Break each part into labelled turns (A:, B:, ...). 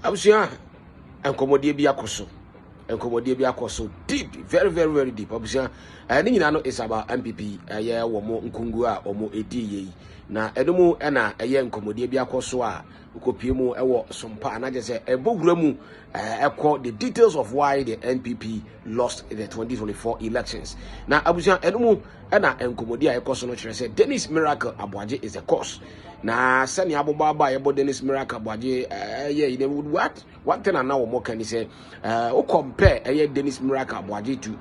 A: abusia enkomodie bi akoso deep, very very very deep. Abusia ni nyina no is about NPP ye wo mo nkungu a omo edi yi na edomu na eye enkomodie bi akoso a ukopie mu ewo sompa na je se ebogura mu the details of why the NPP lost the 2024 elections. Now abusia edomu na enkomodie akoso no kire se Dennis Miracle Aboagye is the cause. Na sani abobaba yebo Dennis Miracle Aboagye what thing and now more can say compare Dennis Miracle Aboagye to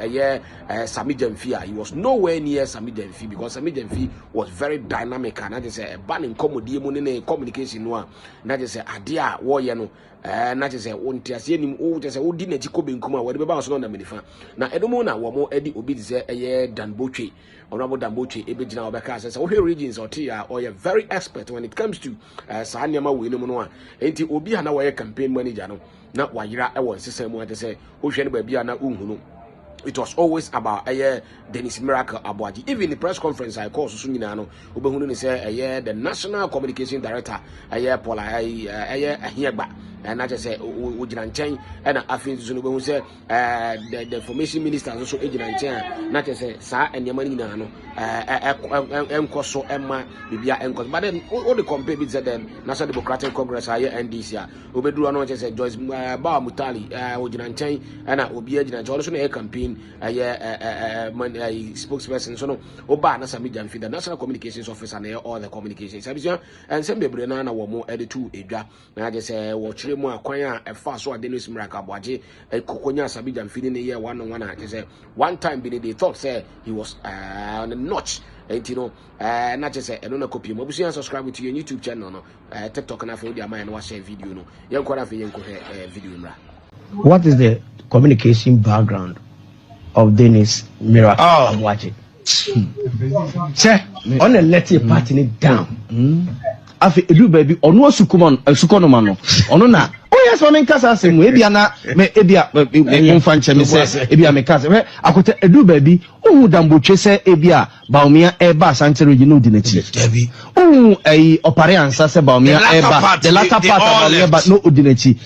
A: Sammy Gyamfi. He was nowhere near Sammy Gyamfi because Sammy Gyamfi was very dynamic and I just say banning communication no na just say adia wo ye no na just say wonti ase nim o just say odi na ti ko benkuma wo de beba so na medifa na edomo na wo mo edi obi say Dan Botwe Honorable Dan Botwe ebegina obeka say wo regions or tia or you very expert when it comes to saanyama we no no a enti obi ha na wo campaign manager no na wayira e won sesem mo say wo hwe ne ba bia na unhunu. It was always about Dennis Miracle Aboagye. Even the press conference I called so nyina no obehunu ni say the national communication director Paula Ahiagba and I just say ojina nchen and afin so no behu say the information minister also ojina nchen na just say sa enema nyina no enkoso emma bibia enkoso but then all the compare with the National Democratic Congress NDC obeduru no just say Joyce Bawa Mutali ojina nchen and obi ojina nchen also no campaign spokesperson so no oba na Sammy Gyamfi the National Communications Officer and all the communications and some bebre na wo mo editu edwa na just say wo chire mu akwan a fa so Dennis Miracle Aboagye kokonya Sammy Gyamfi ne year 1-on-1 just say one time they thought say he was on a notch and you know not just say no copy mo busu subscribe to your YouTube channel no TikTok na fa dia man wa share video no yen kwara fa yen ko video mra.
B: What is the communication background of Dennis Miracle Aboagye? Say on a let your party down. Afi edu baby onu sukono ma no onu na yes women kasa asem ebia na me ebia mfa nche me se ebia me kasa we akote edu baby ohu dambotwe se ebia baomia eba asante region odi na chi debi ohu opare ansa se baomia eba the latter part of baomia eba no odi na chi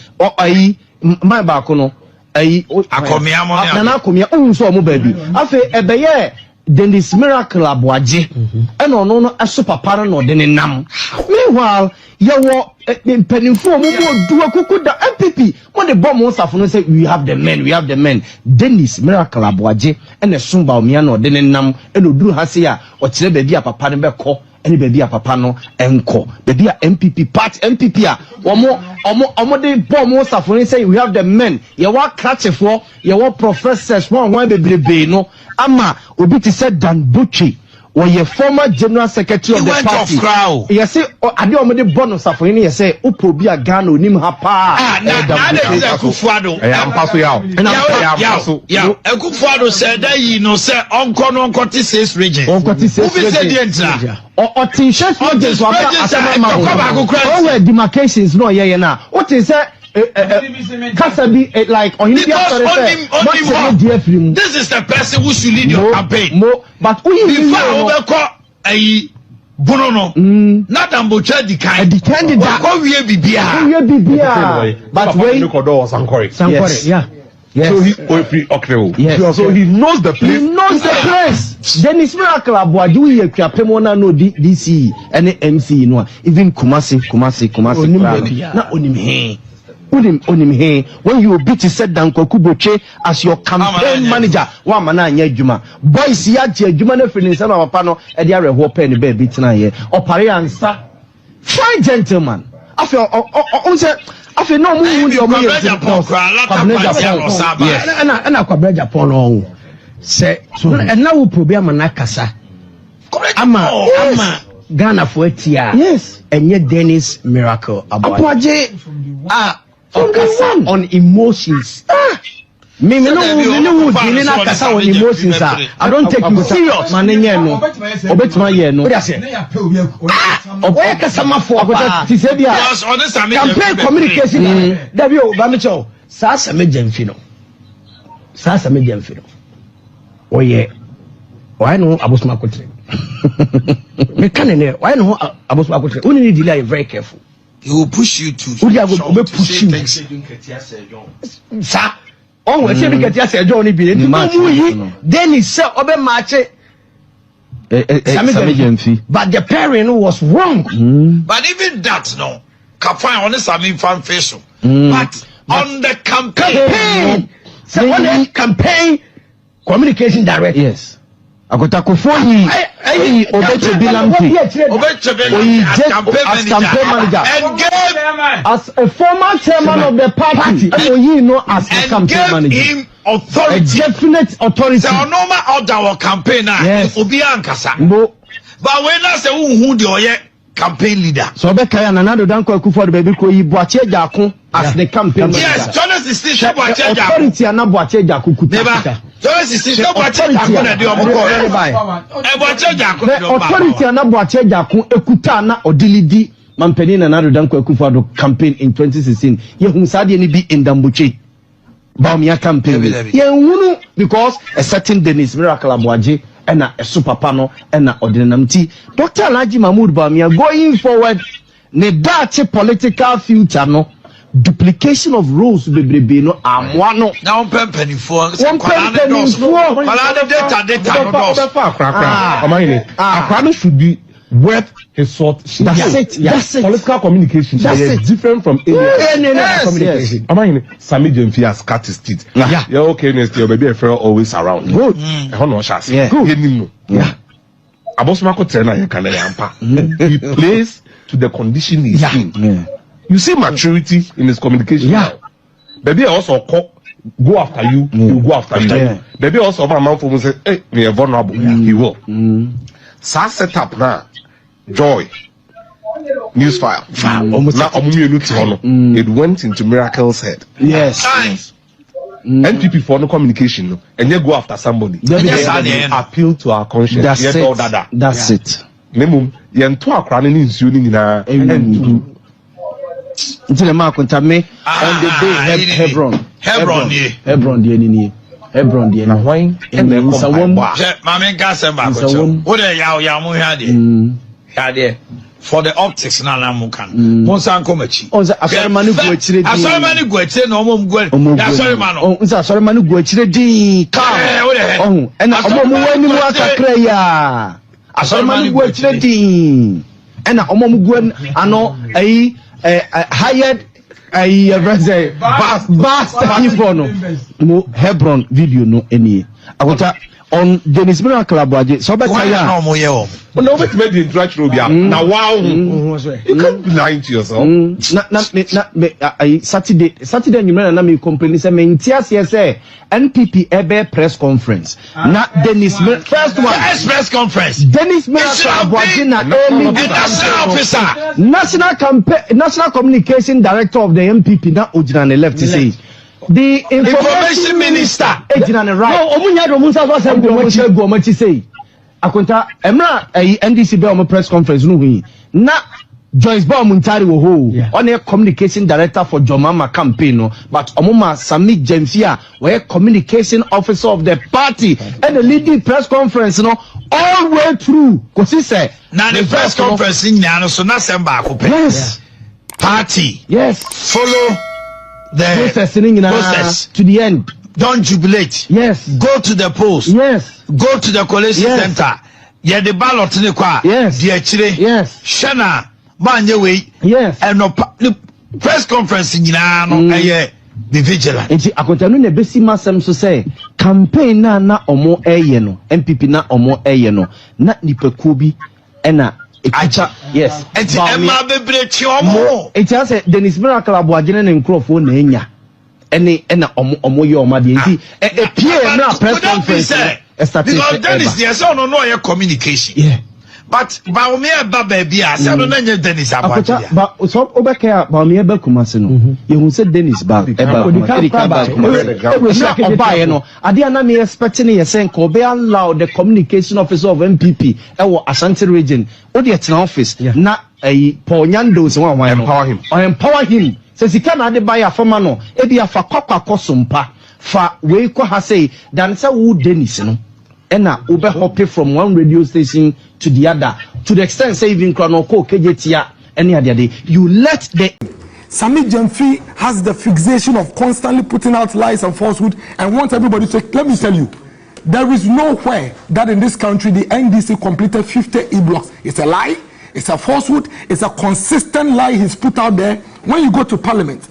B: my ba ko no akomia mo na akomia ohu so omo baby afi ebeye Dennis Miracle Aboagye and no aso papa no de ne nam. Meanwhile yawo penifo mo do akukuda NPP mo de bomb safo no say we have the men Dennis Miracle Aboagye and esun ba omia no de ne nam and oduru ha se a o kire ba bia papa ne be ko ene ba bia papa no enko ba bia NPP part NPP a omo de bomb safo no say we have the men yawo kratefo yawo professors one bebrebe no ama obi ti said Dan Botwe or your former general secretary of the party. You say, ade omo de bonus afo ni you say upo bi agano nim ha pa.
C: Na de Kufuado.
B: Ampaso yawo.
C: Ya Kufuado said that you know say onko no onko 6 regions.
B: Onko 6 regions.
C: Who said the entra?
B: O t-shirt regions wa asema all demarcations no ye na. What is that? Kasabi like on
C: this is the person who should lead your campaign.
B: But
C: before Bono not Ambocha the candidate.
B: But when yeah. Yes.
D: So he knows the place.
B: He knows the place. Dennis Miracle Aboagye ye kwapemona no DC and MC no even Kumasi na onim he. Onim he when you beat said Dan Kokuboche as your campaign manager one man anya adwuma boys ya je adwuma na free nsa na papa no e de areho pen be beat na ye opare ansa fine gentleman afi on say afi no mu hu de o ye yes na kwabra Japan no say and now problem na kasa ama Ghana for etia yes enye Dennis Miracle Aboagye on emotions. Me no dealing na kasa on emotions. I don't take you serious. Man no. Obetuma ye no. Oboye kasa mafo akota ti se bia. Campaign communication. Dabi o ba me cho. Sa Sammy Gyamfi no. Oye. Why no abosuma kotre. Me kanene why no abosuma kotre. Uni ni delay very careful.
C: he will push you to
B: push you. Sir, oh, we say we get yes, Johnny B. Then he said, "Obe mache." Sammy Gyamfi. But the pairing was wrong.
C: But even that, no, Kafan on the Sammy fan face. But on the campaign,
B: so on the campaign communication director. Yes. Agota Kofoyi, Obeche Bilamfi, as campaign manager,
C: and gave
B: as a former chairman of the party, as a campaign manager,
C: him authority,
B: a definite authority.
C: So normal order or campaigner, Obi Ankasa. But when I say who the campaign leader,
B: so Bekaya Nanado Danko Akufo-Addo baby ko yi Boache Jako as the campaign manager.
C: Yes, Jonas is still Boache Jako.
B: Authority ana Boache Jako kuta.
C: Jonas is still Boache Jako na di omo ko. Boache Jako.
B: Authority ana Boache Jako ekuta na odilidi mampeni Nanado Danko Akufo-Addo campaign in 2016. Ye hu sade ni bi Ndambuche. Baumia campaign. Ye hunu because a certain Dennis Miracle Aboagye and a super panel and a ordinamity. Dr. Alhaji Mahmoud Baumia going forward, ne date political future no duplication of roles bebrebe no amwano.
C: Now penny for
B: data
D: Akwano should be worth his salt.
B: That's it. That's it.
D: Political communication is different from any other communication. Yes. Sammy Gyamfi has cut his teeth. Yeah, okay, next year, baby, a friend always around.
B: Good.
D: Yeah.
B: Good. Yeah.
D: Abosmako Trena, he plays to the condition he's in. Yeah. You see maturity in his communication now. Baby also go after you, he will go after you. Baby also have a man for say, hey, we are vulnerable. He will. So set up now. Joy. News file. It went into Miracle's head.
B: Yes.
D: NPP for no communication, and you go after somebody. They appeal to our conscience.
B: That's it.
D: Nemum, yentu akrani ni nsuo ni nyina entu.
B: Until the mark on the day Hebron the
D: na wine and then
C: Mame Gasemba what for the optics na mukan monsan komachi
B: asore manu go achire din
C: asore manu go achire na omom go asore manu
B: asore manu go achire din and omom wani mu akakra ya asore manu go achire din and omom go ano ayi hired I say bast no Hebron video no any agota on Dennis Miracle Aboagye so better ya
D: no but made the introduction now wow you can't be lying to yourself
B: Saturday you na me complain say me ntia say NPP ebe press conference na Dennis first one
C: press conference
B: Dennis Miracle Aboagye na
C: officer
B: national communication director of the NPP na ojina left to say the information minister ejina ne right no omunya do munsa so say go machi say akonta emra NDC be on press conference no hu na Joyce Muntari wo ho on a communication director for Jomama campaign no but omuma Sammy Gyamfi we communication officer of the party and the leading press conference no all way through because say
C: na the press conference in no so na semba akopɛ
B: yes
C: party
B: yes
C: follow the
B: process to the end.
C: Don't jubilate.
B: Yes.
C: Go to the polls.
B: Yes.
C: Go to the collation center. Yeah, the ballot in the car.
B: Yes.
C: The actually.
B: Yes.
C: Shana Banyewe.
B: Yes.
C: And no press conference in Yano. Be vigilant.
B: Enti akontanu na besi masem so say campaign na omo no NPP na omo no na nipakuo bi na Acha, yes.
C: Enti Emma bebre chi omo.
B: Enti ase Dennis Miracle Aboagye ne nkrofo na enya. Ena omo ye oma de enti pie na press conference.
C: Because Dennis dey say no your communication.
B: Yeah.
C: But Baumia Baba Bia, say no Dennis Aboagye.
B: But so obeka Baumia ba kumase no. Ye hu say Dennis ba oba no. Ade na me expecting ye say ko be allow the communication officer of NPP ewo Ashanti region o de tena office na Paul Nyando se wan empower him. Say sika na de buy afoma no e bia fa kwakwa sompa fa we ko ha say dan say wo Dennis no ena ube hopping from one radio station to the other to the extent say even Kranoko Kejetia any other day. You let the
E: Sammy Gyamfi has the fixation of constantly putting out lies and falsehood and wants everybody to. Let me tell you, there is nowhere that in this country the NDC completed 50 e-blocks. It's a lie, it's a falsehood, it's a consistent lie he's put out there. When you go to Parliament,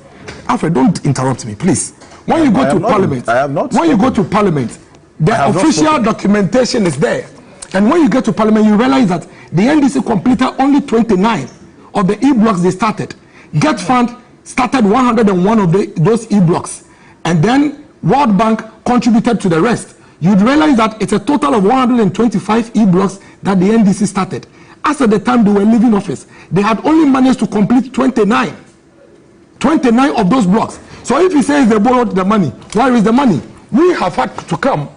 E: Alfred, don't interrupt me, please. When you go to Parliament, when you go to Parliament, the official documentation is there. And when you get to Parliament, you realize that the NDC completed only 29 of the e-blocks they started. Get Fund started 101 of those e-blocks, and then World Bank contributed to the rest. You'd realize that it's a total of 125 e-blocks that the NDC started. As at the time they were leaving office, they had only managed to complete 29 of those blocks. So if he says they borrowed the money, where is the money? We have had to come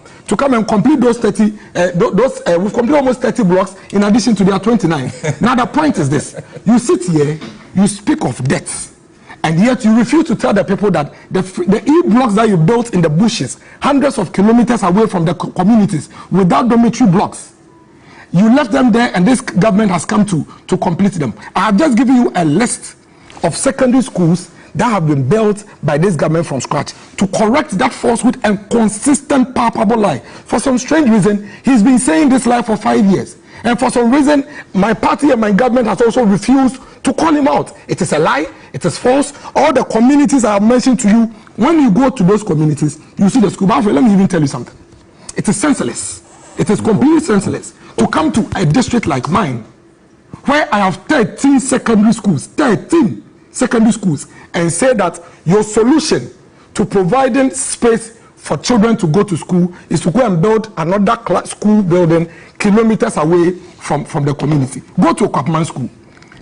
E: and complete those 30, we've completed almost 30 blocks in addition to their 29. Now the point is this: you sit here, you speak of debts, and yet you refuse to tell the people that the e-blocks that you built in the bushes, hundreds of kilometers away from the communities, without dormitory blocks, you left them there, and this government has come to complete them. I have just given you a list of secondary schools that have been built by this government from scratch to correct that falsehood and consistent palpable lie. For some strange reason, he's been saying this lie for 5 years. And for some reason, my party and my government has also refused to call him out. It is a lie, it is false. All the communities I have mentioned to you, when you go to those communities, you see the school. But let me even tell you something. It is senseless. It is completely senseless to come to a district like mine, where I have 13 secondary schools, 13 secondary schools, and say that your solution to providing space for children to go to school is to go and build another school building kilometers away from the community. Go to Okwapman School.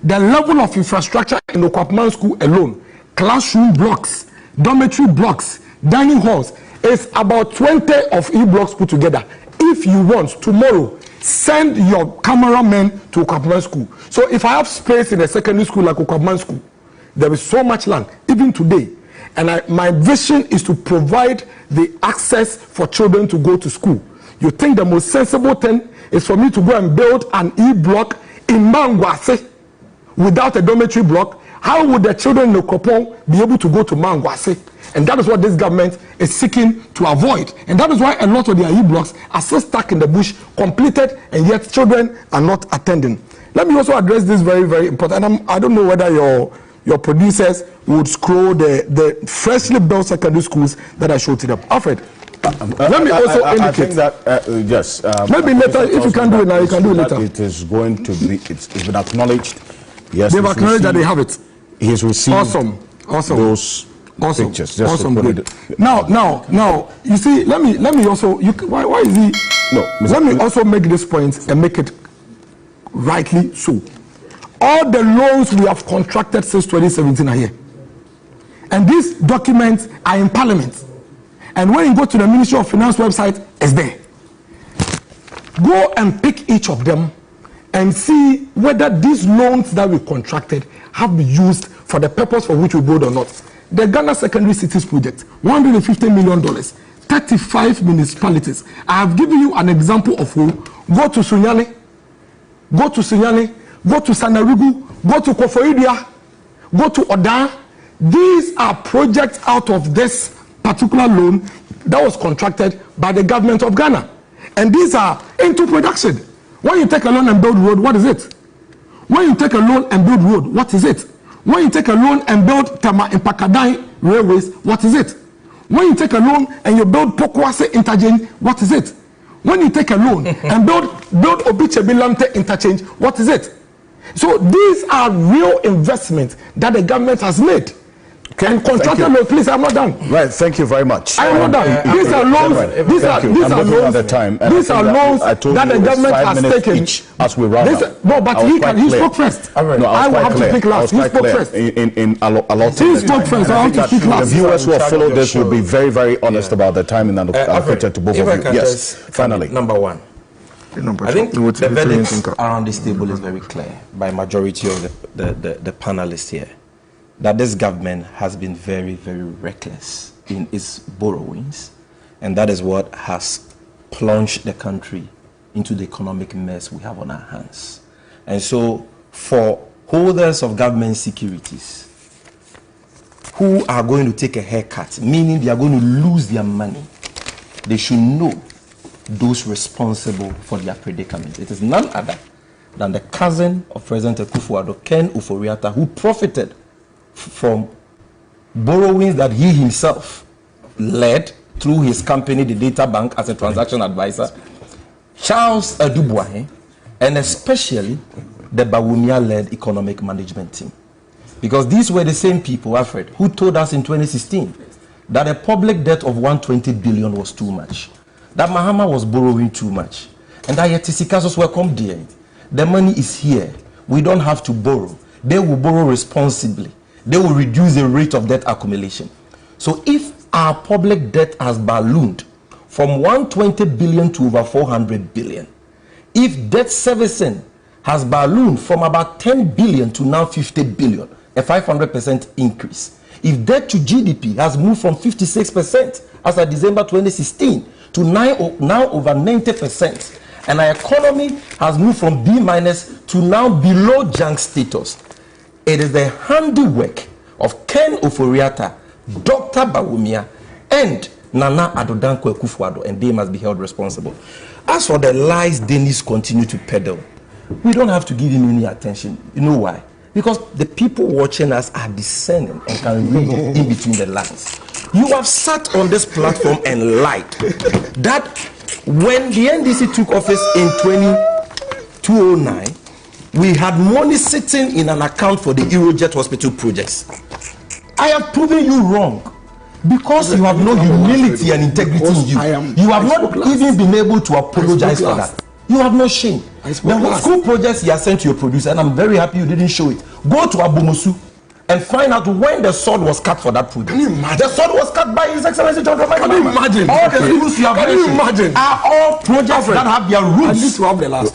E: The level of infrastructure in Okwapman School alone, classroom blocks, dormitory blocks, dining halls, is about 20 of e-blocks put together. If you want, tomorrow, send your cameramen to Okwapman School. So if I have space in a secondary school like Okwapman School, there is so much land, even today. And my vision is to provide the access for children to go to school. You think the most sensible thing is for me to go and build an e-block in Mangwase without a dormitory block? How would the children in Okopon be able to go to Mangwase? And that is what this government is seeking to avoid. And that is why a lot of their e-blocks are still stuck in the bush, completed, and yet children are not attending. Let me also address this very, very important. And I don't know whether your producers would scroll the freshly built secondary schools that I showed to them. Alfred, let me also indicate.
F: I think that, yes.
E: Maybe later, if you can do it now, you can do it later.
F: It is going to be, it's been acknowledged. Yes,
E: they've acknowledged that they have it.
F: He's received
E: awesome.
F: Those pictures. Just
E: awesome, good. Now, you see, let me also, why is he?
F: No,
E: let me also make this point and make it rightly so. All the loans we have contracted since 2017 are here. And these documents are in Parliament. And when you go to the Ministry of Finance website, it's there. Go and pick each of them and see whether these loans that we contracted have been used for the purpose for which we build or not. The Ghana Secondary Cities Project, $150 million, 35 municipalities. I have given you an example of who. Go to Sunyani, go to Sanarigu, go to Kofoidia, go to Odan. These are projects out of this particular loan that was contracted by the government of Ghana. And these are into production. When you take a loan and build road, what is it? When you take a loan and build road, what is it? When you take a loan and build Tama and Pakadai railways, what is it? When you take a loan and you build Pokwase interchange, what is it? When you take a loan and build Obichebilamte interchange, what is it? So these are real investments that the government has made. Okay, and contractor loan, please, I'm not done.
F: Right, thank you very much.
E: I am not done. These are loans. These are loans. These are loans that the government has taken.
F: As we run out.
E: No, but he spoke first.
F: No,
E: I will have to speak last. He spoke first.
F: In a lot.
E: He spoke first. I have to speak last.
F: The viewers who have followed this will be very, very honest about the timing and allocated to both of you. Yes, finally.
G: Number one. I think the verdict around this table is very clear by majority of the panelists here, that this government has been very, very reckless in its borrowings, and that is what has plunged the country into the economic mess we have on our hands. And so for holders of government securities who are going to take a haircut, meaning they are going to lose their money, they should know those responsible for their predicament. It is none other than the cousin of President Akufo-Addo, Ken Ofori-Atta, who profited from borrowings that he himself led through his company, the Data Bank, as a transaction advisor, Charles Adubuahe, and especially the Bawumia-led economic management team. Because these were the same people, Alfred, who told us in 2016 that a public debt of 120 billion was too much, that Mahama was borrowing too much, and that Yetisi were come there. The money is here. We don't have to borrow. They will borrow responsibly. They will reduce the rate of debt accumulation. So if our public debt has ballooned from 120 billion to over 400 billion, if debt servicing has ballooned from about 10 billion to now 50 billion, a 500% increase, if debt to GDP has moved from 56% as of December 2016 to now over 90%, and our economy has moved from B- to now below junk status, it is the handiwork of Ken Ofori-Atta, Dr. Bawumia, and Nana Addo Dankwa Akufo-Addo, and they must be held responsible. As for the lies Dennis continue to peddle, we don't have to give him any attention. You know why? Because the people watching us are discerning and can read in between the lines. You have sat on this platform and lied that when the NDC took office in 2009, we had money sitting in an account for the Eurojet Hospital projects. I have proven you wrong because you have no humility and integrity in you. You have not even been able to apologize for that. You have no shame. The school projects you are sent to your producer, and I'm very happy you didn't show it. Go to Abomosu and find out when the sword was cut for that project. The sword was cut by His Excellency John Dramani.
E: Can you imagine?
G: All the schools you have mentioned are all projects that have their roots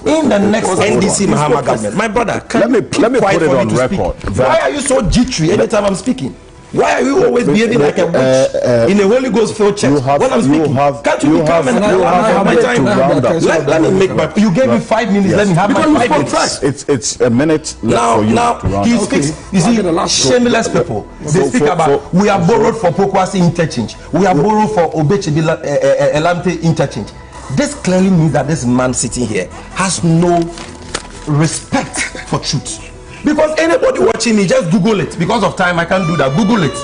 G: in the next NDC Mahama government. My brother,
F: let me put it on record.
G: Why are you so jittery anytime I'm speaking? Why are you always behaving like a witch in a Holy Ghost filled church when I'm speaking? Can't you come and have my time? Let me make my. You gave me 5 minutes. Let me have my 5 minutes.
F: It's a minute left for you to round.
G: He speaks. You see, shameless people. They speak about we are borrowed for Pokwasi interchange. We are borrowed for Obechebi Elamte interchange. This clearly means that this man sitting here has no respect for truth. Because anybody watching me, just Google it. Because of time, I can't do that. Google it.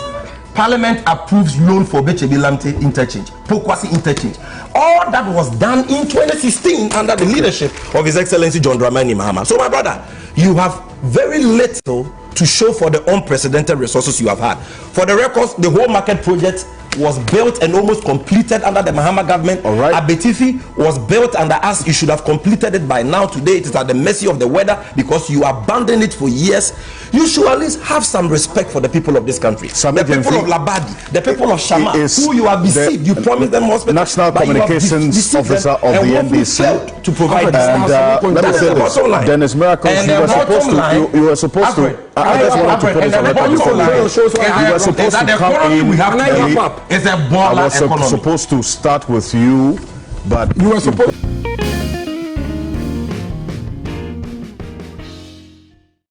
G: Parliament approves loan for Obechebi Elamte interchange, Pokwasi interchange. All that was done in 2016 under the leadership of His Excellency John Dramani Mahama. So, my brother, you have very little to show for the unprecedented resources you have had. For the records, the whole market project was built and almost completed under the Mahama government.
F: All right.
G: Abetifi was built under us. You should have completed it by now. Today it is at the mercy of the weather because you abandoned it for years. You should at least have some respect for the people of this country.
F: Sammy
G: the people of Labadi, the people of Shama, who you have deceived. You promised them hospital.
F: National Communications Officer of the NDC
G: to provide
F: and let me say this, Dennis Miracles, you were supposed to I just wanted to put it on record before you were supposed to come in.
G: It's a baller economy.
F: I was supposed to start with you, but
E: you were supposed